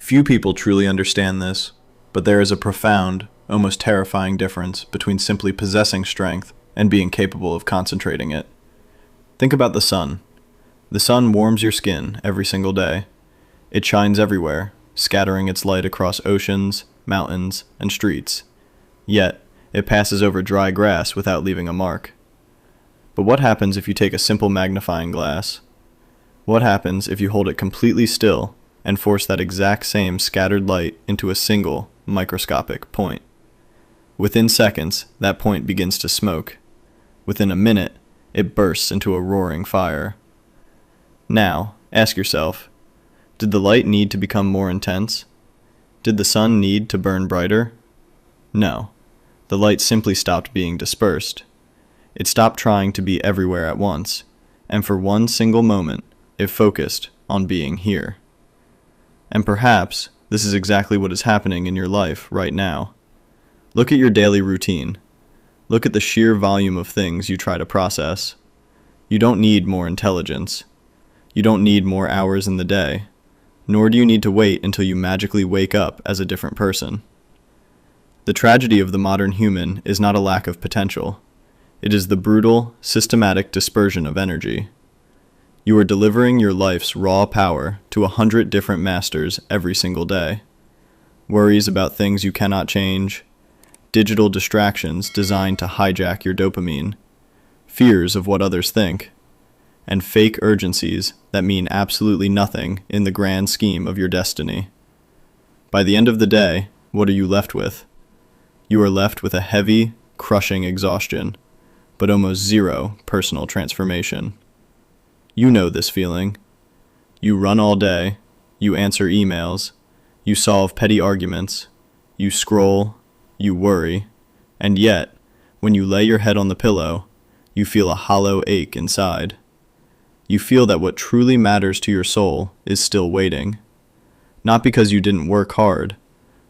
Few people truly understand this, but there is a profound, almost terrifying difference between simply possessing strength and being capable of concentrating it. Think about the sun. The sun warms your skin every single day. It shines everywhere, scattering its light across oceans, mountains, and streets. Yet, it passes over dry grass without leaving a mark. But what happens if you take a simple magnifying glass? What happens if you hold it completely still and force that exact same scattered light into a single, microscopic point? Within seconds, that point begins to smoke. Within a minute, it bursts into a roaring fire. Now, ask yourself, did the light need to become more intense? Did the sun need to burn brighter? No. The light simply stopped being dispersed. It stopped trying to be everywhere at once, and for one single moment, it focused on being here. And perhaps this is exactly what is happening in your life right now. Look at your daily routine. Look at the sheer volume of things you try to process. You don't need more intelligence. You don't need more hours in the day, nor do you need to wait until you magically wake up as a different person. The tragedy of the modern human is not a lack of potential. It is the brutal, systematic dispersion of energy. You are delivering your life's raw power to 100 different masters every single day. Worries about things you cannot change, digital distractions designed to hijack your dopamine, fears of what others think, and fake urgencies that mean absolutely nothing in the grand scheme of your destiny. By the end of the day, what are you left with? You are left with a heavy, crushing exhaustion, but almost zero personal transformation. You know this feeling. You run all day, you answer emails, you solve petty arguments, you scroll, you worry, and yet, when you lay your head on the pillow, you feel a hollow ache inside. You feel that what truly matters to your soul is still waiting. Not because you didn't work hard,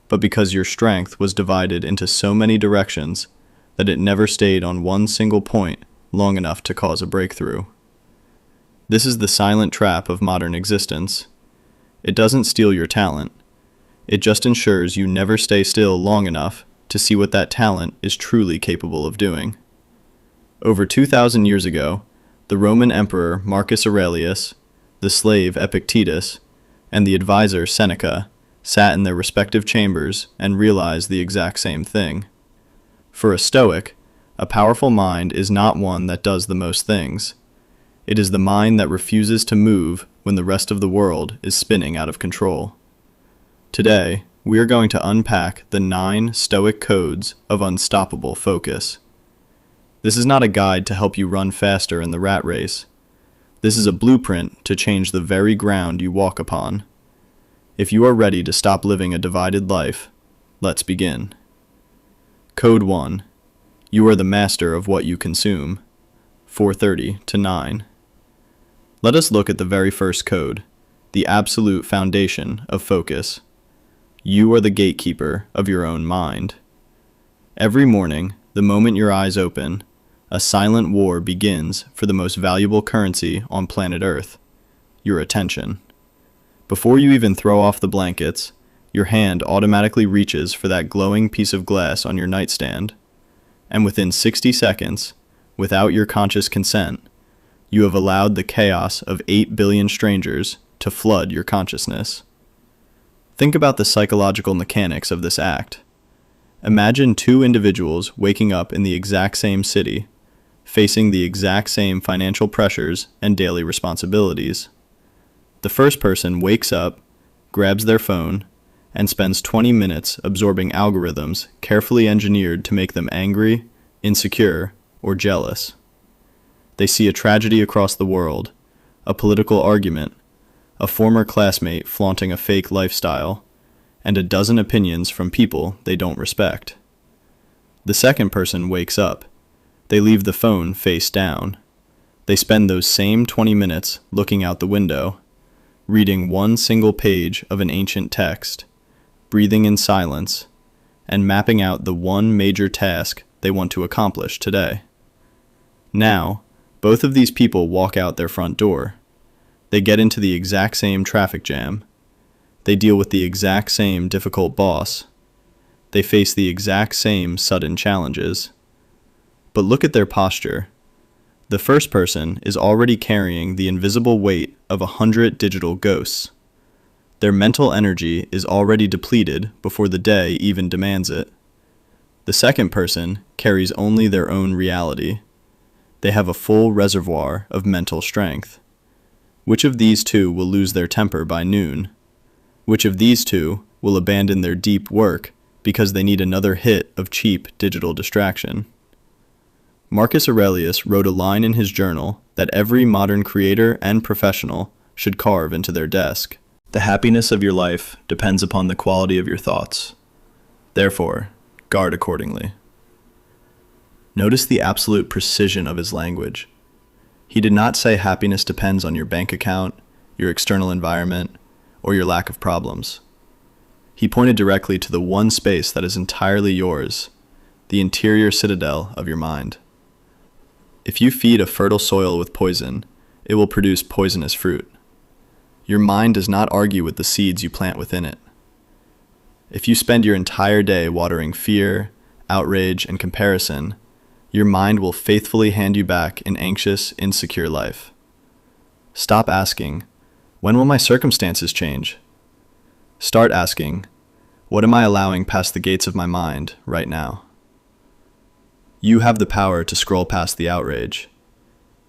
but because your strength was divided into so many directions that it never stayed on one single point long enough to cause a breakthrough. This is the silent trap of modern existence. It doesn't steal your talent. It just ensures you never stay still long enough to see what that talent is truly capable of doing. Over 2,000 years ago, the Roman Emperor Marcus Aurelius, the slave Epictetus, and the advisor Seneca sat in their respective chambers and realized the exact same thing. For a Stoic, a powerful mind is not one that does the most things. It is the mind that refuses to move when the rest of the world is spinning out of control. Today, we are going to unpack the 9 Stoic Codes of unstoppable focus. This is not a guide to help you run faster in the rat race. This is a blueprint to change the very ground you walk upon. If you are ready to stop living a divided life, let's begin. Code 1. You are the master of what you consume. 4:30 to 9. Let us look at the very first code, the absolute foundation of focus. You are the gatekeeper of your own mind. Every morning, the moment your eyes open, a silent war begins for the most valuable currency on planet Earth, your attention. Before you even throw off the blankets, your hand automatically reaches for that glowing piece of glass on your nightstand, and within 60 seconds, without your conscious consent, you have allowed the chaos of 8 billion strangers to flood your consciousness. Think about the psychological mechanics of this act. Imagine 2 individuals waking up in the exact same city, facing the exact same financial pressures and daily responsibilities. The first person wakes up, grabs their phone, and spends 20 minutes absorbing algorithms carefully engineered to make them angry, insecure, or jealous. They see a tragedy across the world, a political argument, a former classmate flaunting a fake lifestyle, and a dozen opinions from people they don't respect. The second person wakes up. They leave the phone face down. They spend those same 20 minutes looking out the window, reading one single page of an ancient text, breathing in silence, and mapping out the one major task they want to accomplish today. Now, both of these people walk out their front door. They get into the exact same traffic jam. They deal with the exact same difficult boss. They face the exact same sudden challenges. But look at their posture. The first person is already carrying the invisible weight of 100 digital ghosts. Their mental energy is already depleted before the day even demands it. The second person carries only their own reality. They have a full reservoir of mental strength. Which of these two will lose their temper by noon? Which of these two will abandon their deep work because they need another hit of cheap digital distraction? Marcus Aurelius wrote a line in his journal that every modern creator and professional should carve into their desk. The happiness of your life depends upon the quality of your thoughts. Therefore, guard accordingly. Notice the absolute precision of his language. He did not say happiness depends on your bank account, your external environment, or your lack of problems. He pointed directly to the one space that is entirely yours, the interior citadel of your mind. If you feed a fertile soil with poison, it will produce poisonous fruit. Your mind does not argue with the seeds you plant within it. If you spend your entire day watering fear, outrage, and comparison, your mind will faithfully hand you back an anxious, insecure life. Stop asking, when will my circumstances change? Start asking, what am I allowing past the gates of my mind right now? You have the power to scroll past the outrage.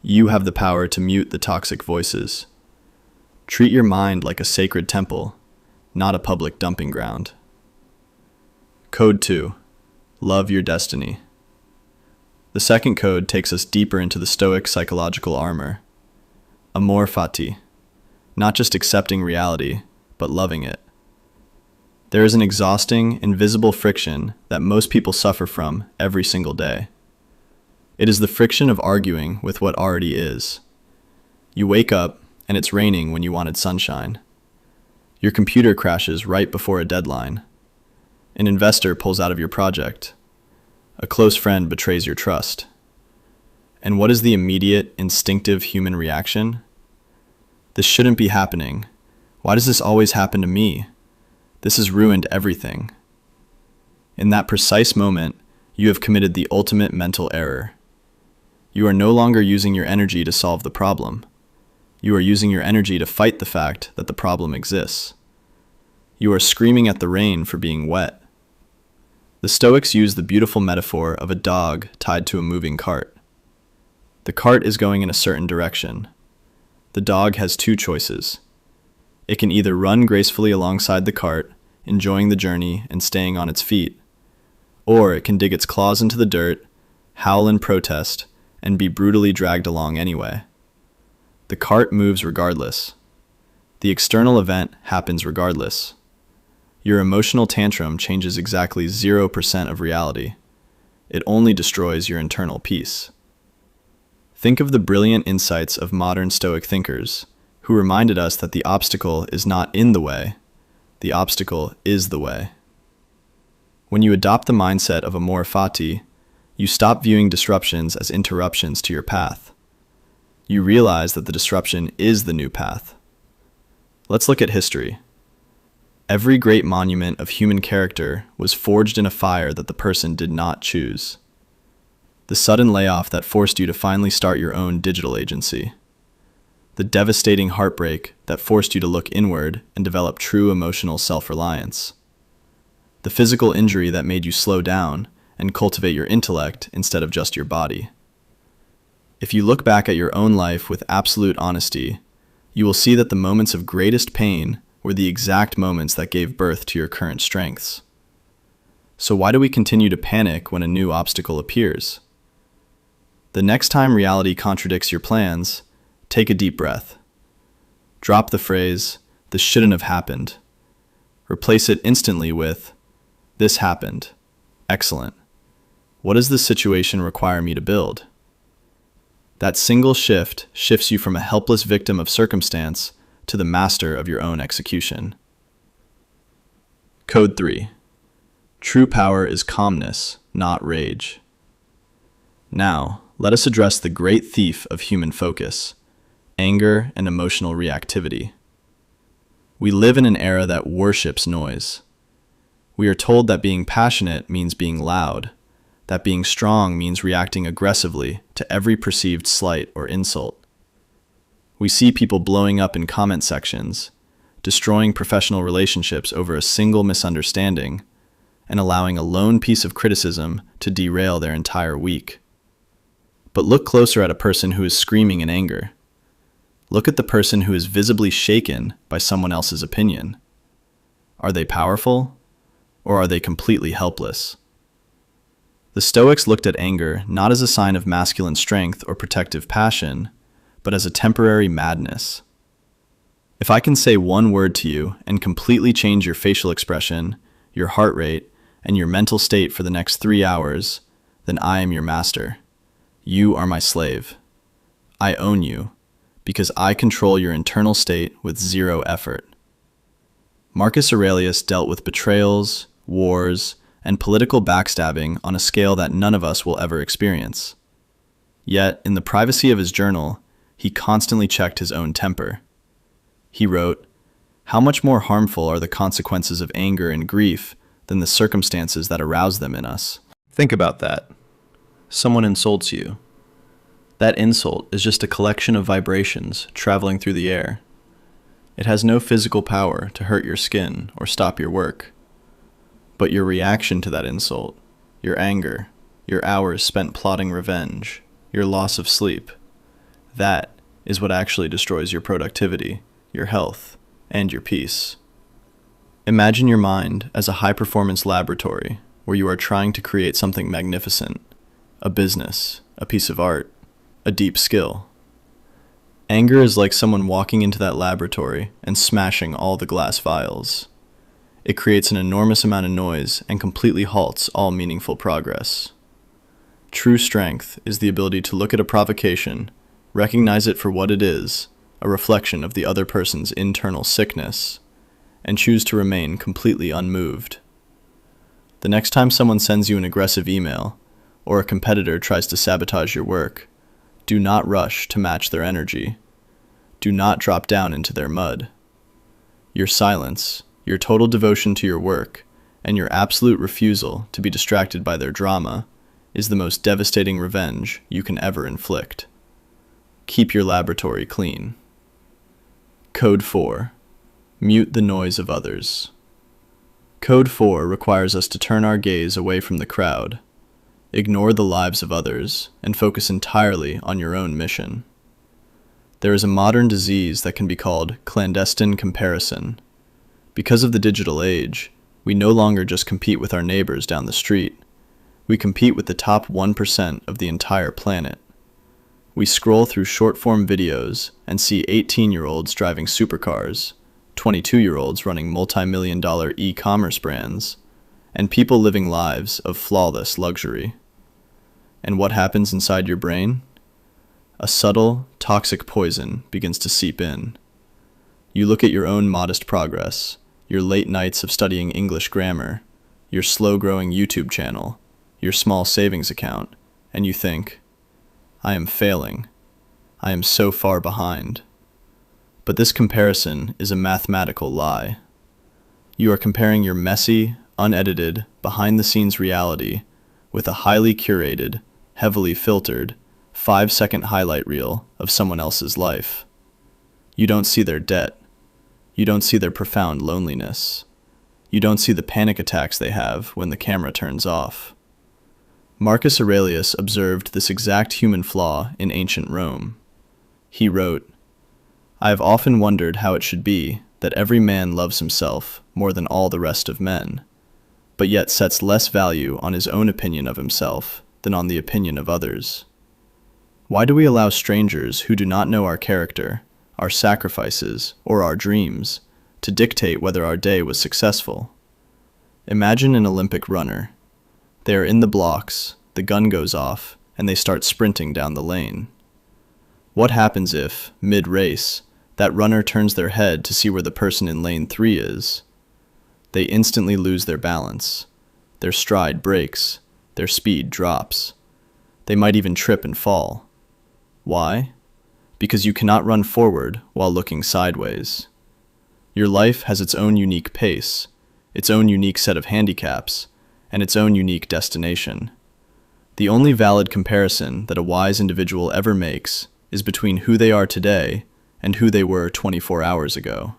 You have the power to mute the toxic voices. Treat your mind like a sacred temple, not a public dumping ground. Code 2. Love your destiny. The second code takes us deeper into the Stoic psychological armor. Amor Fati. Not just accepting reality, but loving it. There is an exhausting, invisible friction that most people suffer from every single day. It is the friction of arguing with what already is. You wake up, and it's raining when you wanted sunshine. Your computer crashes right before a deadline. An investor pulls out of your project. A close friend betrays your trust. And what is the immediate, instinctive human reaction? This shouldn't be happening. Why does this always happen to me? This has ruined everything. In that precise moment, you have committed the ultimate mental error. You are no longer using your energy to solve the problem. You are using your energy to fight the fact that the problem exists. You are screaming at the rain for being wet. The Stoics use the beautiful metaphor of a dog tied to a moving cart. The cart is going in a certain direction. The dog has two choices. It can either run gracefully alongside the cart, enjoying the journey and staying on its feet, or it can dig its claws into the dirt, howl in protest, and be brutally dragged along anyway. The cart moves regardless. The external event happens regardless. Your emotional tantrum changes exactly 0% of reality. It only destroys your internal peace. Think of the brilliant insights of modern Stoic thinkers, who reminded us that the obstacle is not in the way, the obstacle is the way. When you adopt the mindset of Amor Fati, you stop viewing disruptions as interruptions to your path. You realize that the disruption is the new path. Let's look at history. Every great monument of human character was forged in a fire that the person did not choose. The sudden layoff that forced you to finally start your own digital agency. The devastating heartbreak that forced you to look inward and develop true emotional self-reliance. The physical injury that made you slow down and cultivate your intellect instead of just your body. If you look back at your own life with absolute honesty, you will see that the moments of greatest pain were the exact moments that gave birth to your current strengths. So why do we continue to panic when a new obstacle appears? The next time reality contradicts your plans, take a deep breath. Drop the phrase, "this shouldn't have happened." Replace it instantly with, "this happened. Excellent. What does this situation require me to build?" That single shift shifts you from a helpless victim of circumstance to the master of your own execution. Code 3. True power is calmness, not rage. Now, let us address the great thief of human focus, anger and emotional reactivity. We live in an era that worships noise. We are told that being passionate means being loud, that being strong means reacting aggressively to every perceived slight or insult. We see people blowing up in comment sections, destroying professional relationships over a single misunderstanding, and allowing a lone piece of criticism to derail their entire week. But look closer at a person who is screaming in anger. Look at the person who is visibly shaken by someone else's opinion. Are they powerful, or are they completely helpless? The Stoics looked at anger not as a sign of masculine strength or protective passion, but as a temporary madness. If I can say one word to you and completely change your facial expression, your heart rate, and your mental state for the next 3 hours, then I am your master. You are my slave. I own you, because I control your internal state with zero effort. Marcus Aurelius dealt with betrayals, wars, and political backstabbing on a scale that none of us will ever experience. Yet, in the privacy of his journal, he constantly checked his own temper. He wrote, "How much more harmful are the consequences of anger and grief than the circumstances that arouse them in us?" Think about that. Someone insults you. That insult is just a collection of vibrations traveling through the air. It has no physical power to hurt your skin or stop your work. But your reaction to that insult, your anger, your hours spent plotting revenge, your loss of sleep, that is what actually destroys your productivity, your health, and your peace. Imagine your mind as a high-performance laboratory where you are trying to create something magnificent, a business, a piece of art, a deep skill. Anger is like someone walking into that laboratory and smashing all the glass vials. It creates an enormous amount of noise and completely halts all meaningful progress. True strength is the ability to look at a provocation, recognize it for what it is, a reflection of the other person's internal sickness, and choose to remain completely unmoved. The next time someone sends you an aggressive email, or a competitor tries to sabotage your work, do not rush to match their energy. Do not drop down into their mud. Your silence, your total devotion to your work, and your absolute refusal to be distracted by their drama is the most devastating revenge you can ever inflict. Keep your laboratory clean. Code 4. Mute the noise of others. Code 4 requires us to turn our gaze away from the crowd, ignore the lives of others, and focus entirely on your own mission. There is a modern disease that can be called clandestine comparison. Because of the digital age, we no longer just compete with our neighbors down the street. We compete with the top 1% of the entire planet. We scroll through short-form videos and see 18-year-olds driving supercars, 22-year-olds running multi-million-dollar e-commerce brands, and people living lives of flawless luxury. And what happens inside your brain? A subtle, toxic poison begins to seep in. You look at your own modest progress, your late nights of studying English grammar, your slow-growing YouTube channel, your small savings account, and you think, I am failing. I am so far behind. But this comparison is a mathematical lie. You are comparing your messy, unedited, behind-the-scenes reality with a highly curated, heavily filtered, 5-second highlight reel of someone else's life. You don't see their debt. You don't see their profound loneliness. You don't see the panic attacks they have when the camera turns off. Marcus Aurelius observed this exact human flaw in ancient Rome. He wrote, "I have often wondered how it should be that every man loves himself more than all the rest of men, but yet sets less value on his own opinion of himself than on the opinion of others. Why do we allow strangers who do not know our character, our sacrifices, or our dreams to dictate whether our day was successful? Imagine an Olympic runner. They are in the blocks, the gun goes off, and they start sprinting down the lane. What happens if, mid-race, that runner turns their head to see where the person in lane 3 is? They instantly lose their balance. Their stride breaks. Their speed drops. They might even trip and fall. Why? Because you cannot run forward while looking sideways. Your life has its own unique pace, its own unique set of handicaps, and its own unique destination. The only valid comparison that a wise individual ever makes is between who they are today and who they were 24 hours ago.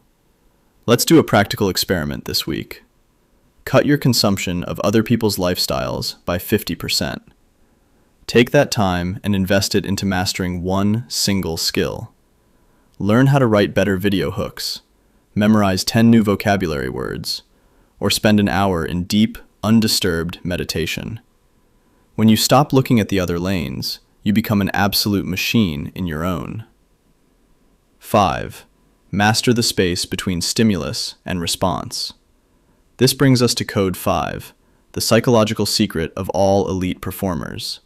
Let's do a practical experiment this week. Cut your consumption of other people's lifestyles by 50%. Take that time and invest it into mastering one single skill. Learn how to write better video hooks, memorize 10 new vocabulary words, or spend an hour in deep, undisturbed meditation. When you stop looking at the other lanes, you become an absolute machine in your own. 5. Master the space between stimulus and response. This brings us to Code 5, the psychological secret of all elite performers.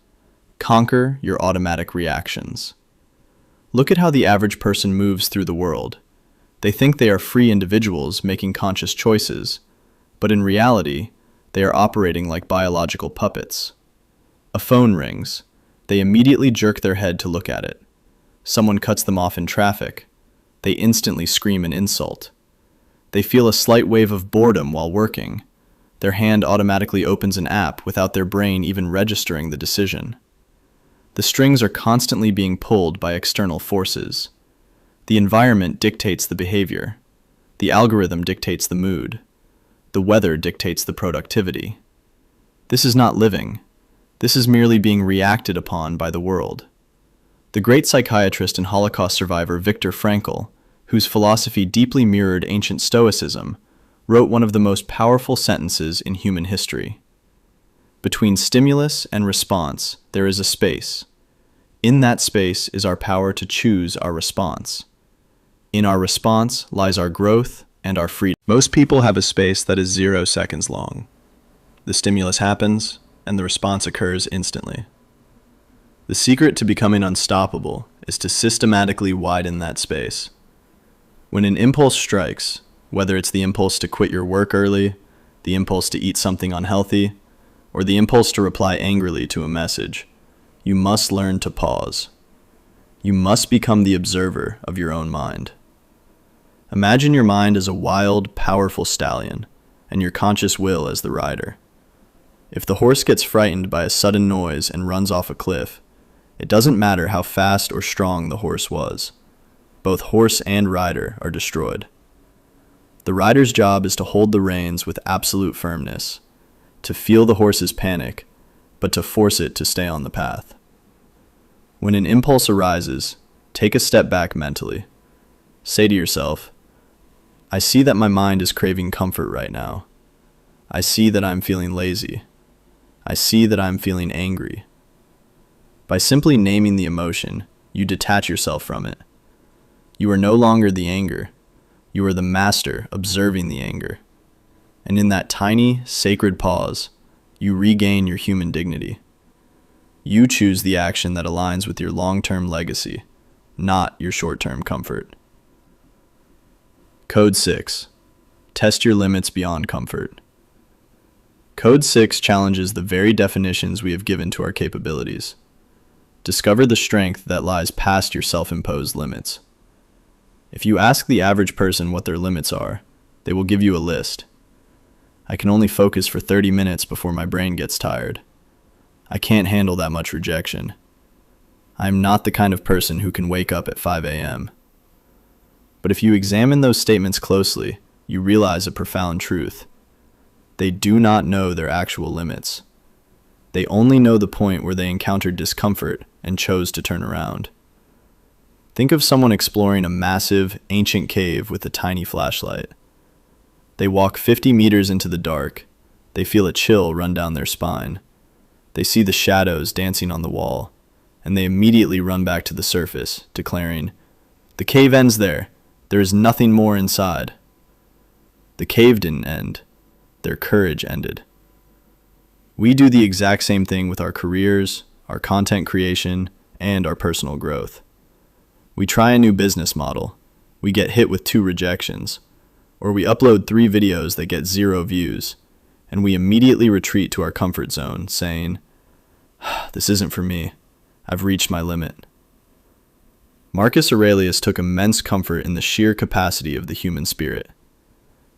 Conquer your automatic reactions. Look at how the average person moves through the world. They think they are free individuals making conscious choices, but in reality, they are operating like biological puppets. A phone rings. They immediately jerk their head to look at it. Someone cuts them off in traffic. They instantly scream an insult. They feel a slight wave of boredom while working. Their hand automatically opens an app without their brain even registering the decision. The strings are constantly being pulled by external forces. The environment dictates the behavior. The algorithm dictates the mood. The weather dictates the productivity. This is not living. This is merely being reacted upon by the world. The great psychiatrist and Holocaust survivor Viktor Frankl, whose philosophy deeply mirrored ancient Stoicism, wrote one of the most powerful sentences in human history. Between stimulus and response, there is a space. In that space is our power to choose our response. In our response lies our growth and our freedom. Most people have a space that is 0 seconds long. The stimulus happens, and the response occurs instantly. The secret to becoming unstoppable is to systematically widen that space. When an impulse strikes, whether it's the impulse to quit your work early, the impulse to eat something unhealthy, or the impulse to reply angrily to a message, you must learn to pause. You must become the observer of your own mind. Imagine your mind as a wild, powerful stallion, and your conscious will as the rider. If the horse gets frightened by a sudden noise and runs off a cliff, it doesn't matter how fast or strong the horse was. Both horse and rider are destroyed. The rider's job is to hold the reins with absolute firmness, to feel the horse's panic, but to force it to stay on the path. When an impulse arises, take a step back mentally. Say to yourself, I see that my mind is craving comfort right now. I see that I'm feeling lazy. I see that I'm feeling angry. By simply naming the emotion, you detach yourself from it. You are no longer the anger. You are the master observing the anger. And in that tiny, sacred pause, you regain your human dignity. You choose the action that aligns with your long-term legacy, not your short-term comfort. Code 6. Test your limits beyond comfort. Code 6 challenges the very definitions we have given to our capabilities. Discover the strength that lies past your self-imposed limits. If you ask the average person what their limits are, they will give you a list. I can only focus for 30 minutes before my brain gets tired. I can't handle that much rejection. I am not the kind of person who can wake up at 5 a.m. But if you examine those statements closely, you realize a profound truth. They do not know their actual limits. They only know the point where they encountered discomfort and chose to turn around. Think of someone exploring a massive, ancient cave with a tiny flashlight. They walk 50 meters into the dark. They feel a chill run down their spine. They see the shadows dancing on the wall, and they immediately run back to the surface, declaring, "The cave ends there. There is nothing more inside." The cave didn't end. Their courage ended. We do the exact same thing with our careers, our content creation, and our personal growth. We try a new business model. We get hit with 2 rejections. Or we upload 3 videos that get 0 views, and we immediately retreat to our comfort zone, saying, "This isn't for me. I've reached my limit." Marcus Aurelius took immense comfort in the sheer capacity of the human spirit.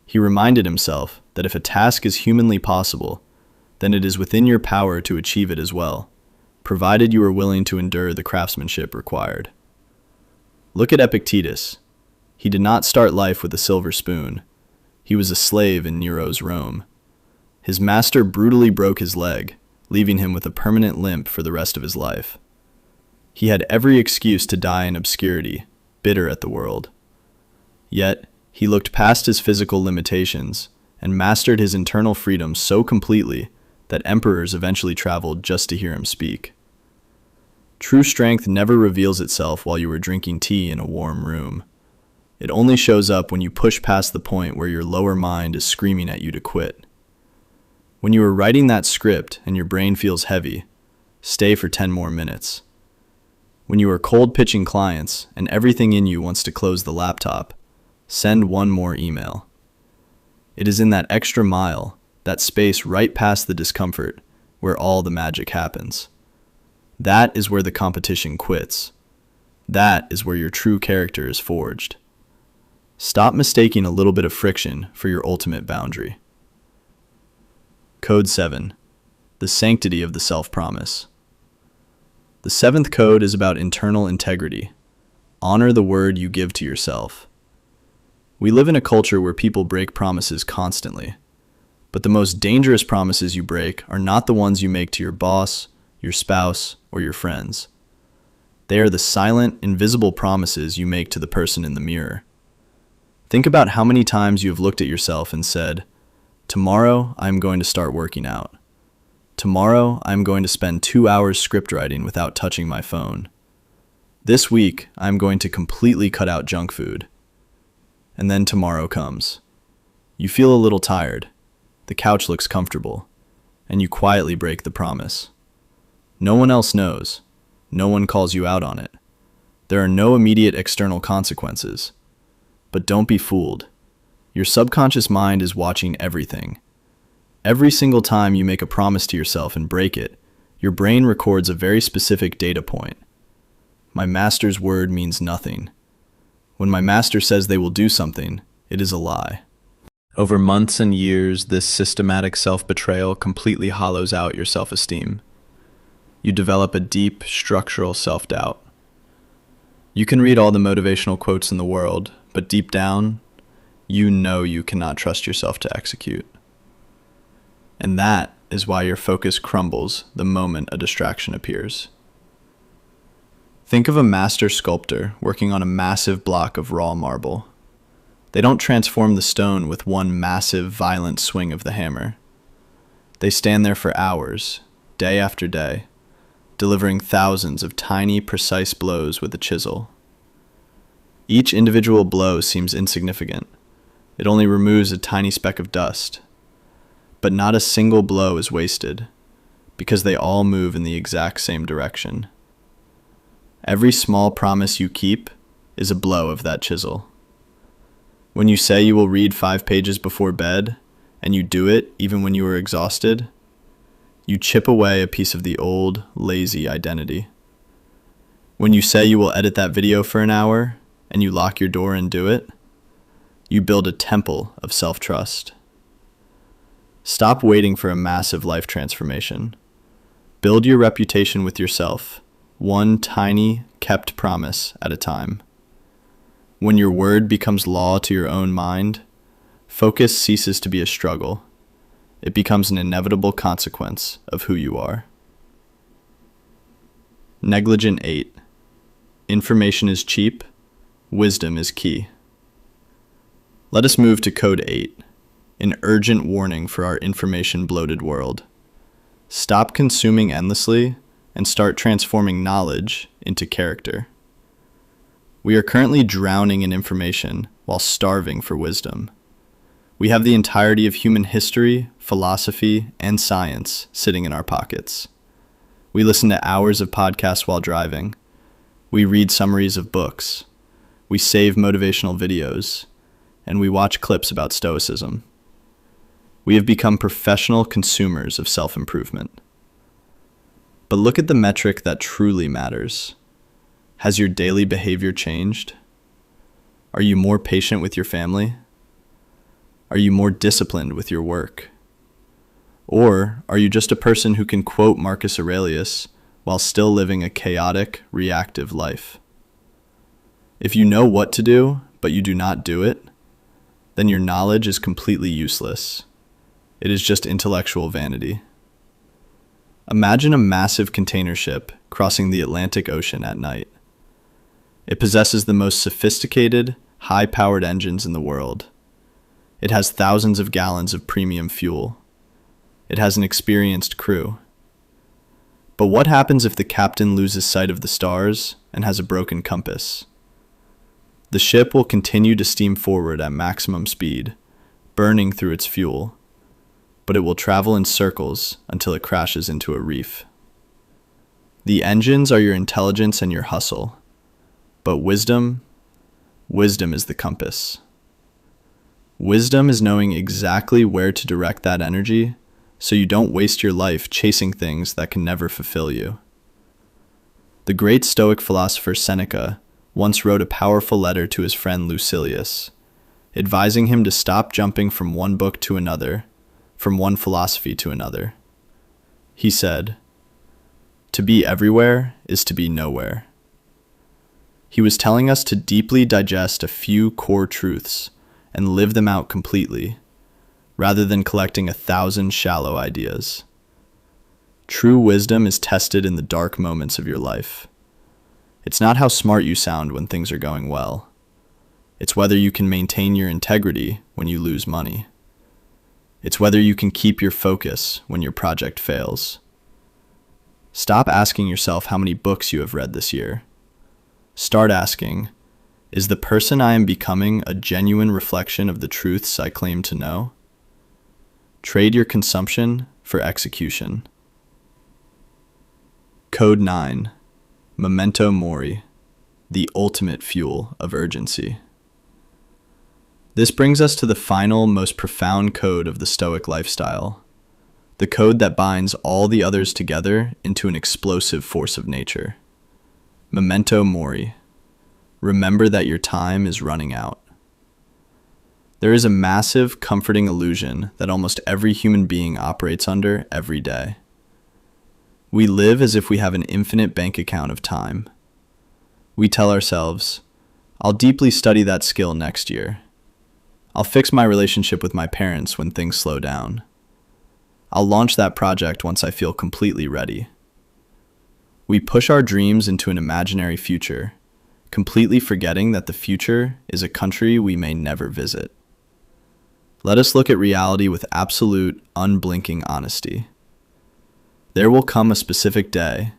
He reminded himself that if a task is humanly possible, then it is within your power to achieve it as well, provided you are willing to endure the craftsmanship required. Look at Epictetus. He did not start life with a silver spoon. He was a slave in Nero's Rome. His master brutally broke his leg, leaving him with a permanent limp for the rest of his life. He had every excuse to die in obscurity, bitter at the world. Yet, he looked past his physical limitations and mastered his internal freedom so completely that emperors eventually traveled just to hear him speak. True strength never reveals itself while you are drinking tea in a warm room. It only shows up when you push past the point where your lower mind is screaming at you to quit. When you are writing that script and your brain feels heavy, stay for 10 more minutes. When you are cold pitching clients and everything in you wants to close the laptop, send one more email. It is in that extra mile, that space right past the discomfort, where all the magic happens. That is where the competition quits. That is where your true character is forged. Stop mistaking a little bit of friction for your ultimate boundary. Code 7. The sanctity of the self-promise. The 7th code is about internal integrity. Honor the word you give to yourself. We live in a culture where people break promises constantly. But the most dangerous promises you break are not the ones you make to your boss, your spouse, or your friends. They are the silent, invisible promises you make to the person in the mirror. Think about how many times you have looked at yourself and said, "Tomorrow, I'm going to start working out. Tomorrow, I'm going to spend 2 hours script writing without touching my phone. This week, I'm going to completely cut out junk food." And then tomorrow comes. You feel a little tired. The couch looks comfortable, and you quietly break the promise. No one else knows. No one calls you out on it. There are no immediate external consequences. But don't be fooled. Your subconscious mind is watching everything. Every single time you make a promise to yourself and break it, your brain records a very specific data point. My master's word means nothing. When my master says they will do something, it is a lie. Over months and years, this systematic self-betrayal completely hollows out your self-esteem. You develop a deep, structural self-doubt. You can read all the motivational quotes in the world, but deep down, you know you cannot trust yourself to execute. And that is why your focus crumbles the moment a distraction appears. Think of a master sculptor working on a massive block of raw marble. They don't transform the stone with one massive, violent swing of the hammer. They stand there for hours, day after day, delivering thousands of tiny, precise blows with a chisel. Each individual blow seems insignificant. It only removes a tiny speck of dust. But not a single blow is wasted, because they all move in the exact same direction. Every small promise you keep is a blow of that chisel. When you say you will read 5 pages before bed, and you do it even when you are exhausted, you chip away a piece of the old, lazy identity. When you say you will edit that video for an hour, and you lock your door and do it, you build a temple of self-trust. Stop waiting for a massive life transformation. Build your reputation with yourself, one tiny, kept promise at a time. When your word becomes law to your own mind, focus ceases to be a struggle. It becomes an inevitable consequence of who you are. Negligent 8. Information is cheap. Wisdom is key. Let us move to Code 8, an urgent warning for our information-bloated world. Stop consuming endlessly and start transforming knowledge into character. We are currently drowning in information while starving for wisdom. We have the entirety of human history, philosophy, and science sitting in our pockets. We listen to hours of podcasts while driving. We read summaries of books. We save motivational videos. And we watch clips about Stoicism. We have become professional consumers of self-improvement. But look at the metric that truly matters. Has your daily behavior changed? Are you more patient with your family? Are you more disciplined with your work? Or are you just a person who can quote Marcus Aurelius while still living a chaotic, reactive life? If you know what to do, but you do not do it, then your knowledge is completely useless. It is just intellectual vanity. Imagine a massive container ship crossing the Atlantic Ocean at night. It possesses the most sophisticated, high-powered engines in the world. It has thousands of gallons of premium fuel. It has an experienced crew. But what happens if the captain loses sight of the stars and has a broken compass? The ship will continue to steam forward at maximum speed, burning through its fuel, but it will travel in circles until it crashes into a reef. The engines are your intelligence and your hustle, but wisdom is the compass. Wisdom is knowing exactly where to direct that energy so you don't waste your life chasing things that can never fulfill you. The great Stoic philosopher Seneca once wrote a powerful letter to his friend Lucilius, advising him to stop jumping from one book to another, from one philosophy to another. He said, "To be everywhere is to be nowhere." He was telling us to deeply digest a few core truths and live them out completely, rather than collecting 1,000 shallow ideas. True wisdom is tested in the dark moments of your life. It's not how smart you sound when things are going well. It's whether you can maintain your integrity when you lose money. It's whether you can keep your focus when your project fails. Stop asking yourself how many books you have read this year. Start asking, is the person I am becoming a genuine reflection of the truths I claim to know? Trade your consumption for execution. Code 9. Memento Mori, the ultimate fuel of urgency. This brings us to the final, most profound code of the Stoic lifestyle, the code that binds all the others together into an explosive force of nature. Memento Mori. Remember that your time is running out. There is a massive, comforting illusion that almost every human being operates under every day. We live as if we have an infinite bank account of time. We tell ourselves, I'll deeply study that skill next year. I'll fix my relationship with my parents when things slow down. I'll launch that project once I feel completely ready. We push our dreams into an imaginary future, completely forgetting that the future is a country we may never visit. Let us look at reality with absolute, unblinking honesty. There will come a specific day,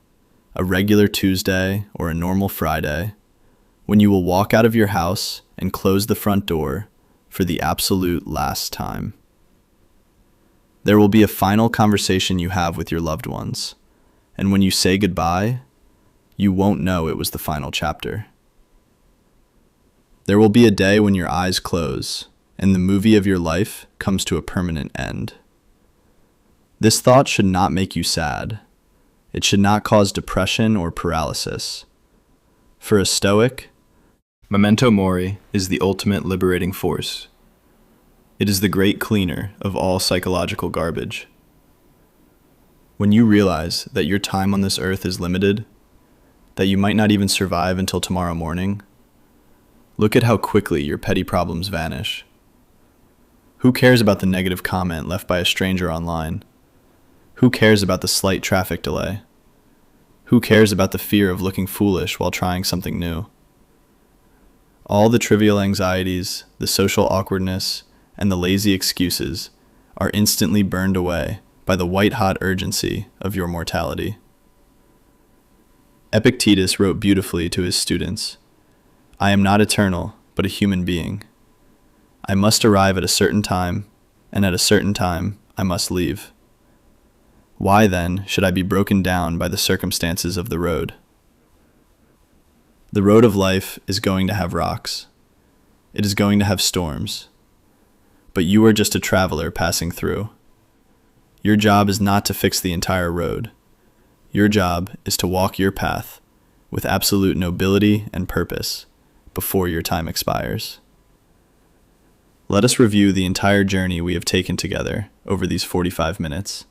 a regular Tuesday or a normal Friday, when you will walk out of your house and close the front door for the absolute last time. There will be a final conversation you have with your loved ones, and when you say goodbye, you won't know it was the final chapter. There will be a day when your eyes close, and the movie of your life comes to a permanent end. This thought should not make you sad. It should not cause depression or paralysis. For a Stoic, Memento Mori is the ultimate liberating force. It is the great cleaner of all psychological garbage. When you realize that your time on this earth is limited, that you might not even survive until tomorrow morning, look at how quickly your petty problems vanish. Who cares about the negative comment left by a stranger online? Who cares about the slight traffic delay? Who cares about the fear of looking foolish while trying something new? All the trivial anxieties, the social awkwardness, and the lazy excuses are instantly burned away by the white-hot urgency of your mortality. Epictetus wrote beautifully to his students, "I am not eternal, but a human being. I must arrive at a certain time, and at a certain time I must leave. Why, then, should I be broken down by the circumstances of the road?" The road of life is going to have rocks. It is going to have storms. But you are just a traveler passing through. Your job is not to fix the entire road. Your job is to walk your path with absolute nobility and purpose before your time expires. Let us review the entire journey we have taken together over these 45 minutes.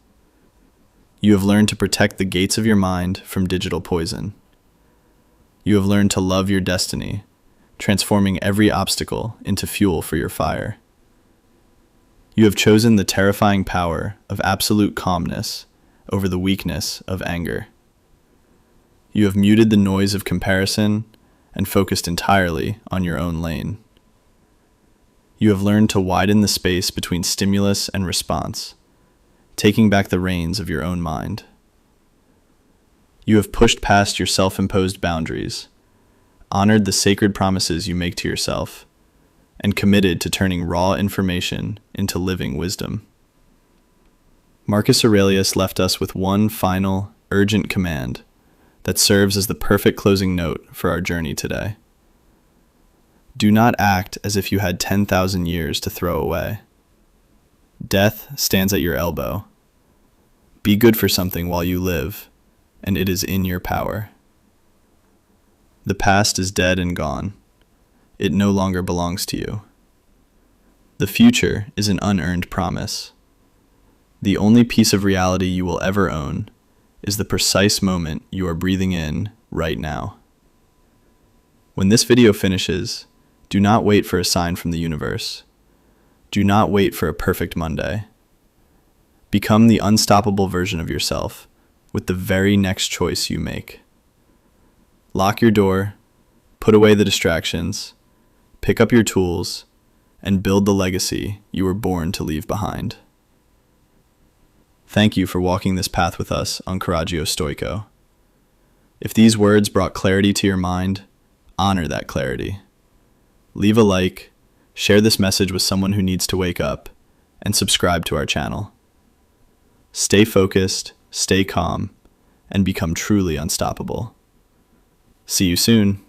You have learned to protect the gates of your mind from digital poison. You have learned to love your destiny, transforming every obstacle into fuel for your fire. You have chosen the terrifying power of absolute calmness over the weakness of anger. You have muted the noise of comparison and focused entirely on your own lane. You have learned to widen the space between stimulus and response, taking back the reins of your own mind. You have pushed past your self-imposed boundaries, honored the sacred promises you make to yourself, and committed to turning raw information into living wisdom. Marcus Aurelius left us with one final, urgent command that serves as the perfect closing note for our journey today. Do not act as if you had 10,000 years to throw away. Death stands at your elbow. Be good for something while you live, and it is in your power. The past is dead and gone. It no longer belongs to you. The future is an unearned promise. The only piece of reality you will ever own is the precise moment you are breathing in right now. When this video finishes, do not wait for a sign from the universe. Do not wait for a perfect Monday. Become the unstoppable version of yourself with the very next choice you make. Lock your door, put away the distractions, pick up your tools, and build the legacy you were born to leave behind. Thank you for walking this path with us on Coraggio Stoico. If these words brought clarity to your mind, honor that clarity. Leave a like, share this message with someone who needs to wake up, and subscribe to our channel. Stay focused, stay calm, and become truly unstoppable. See you soon.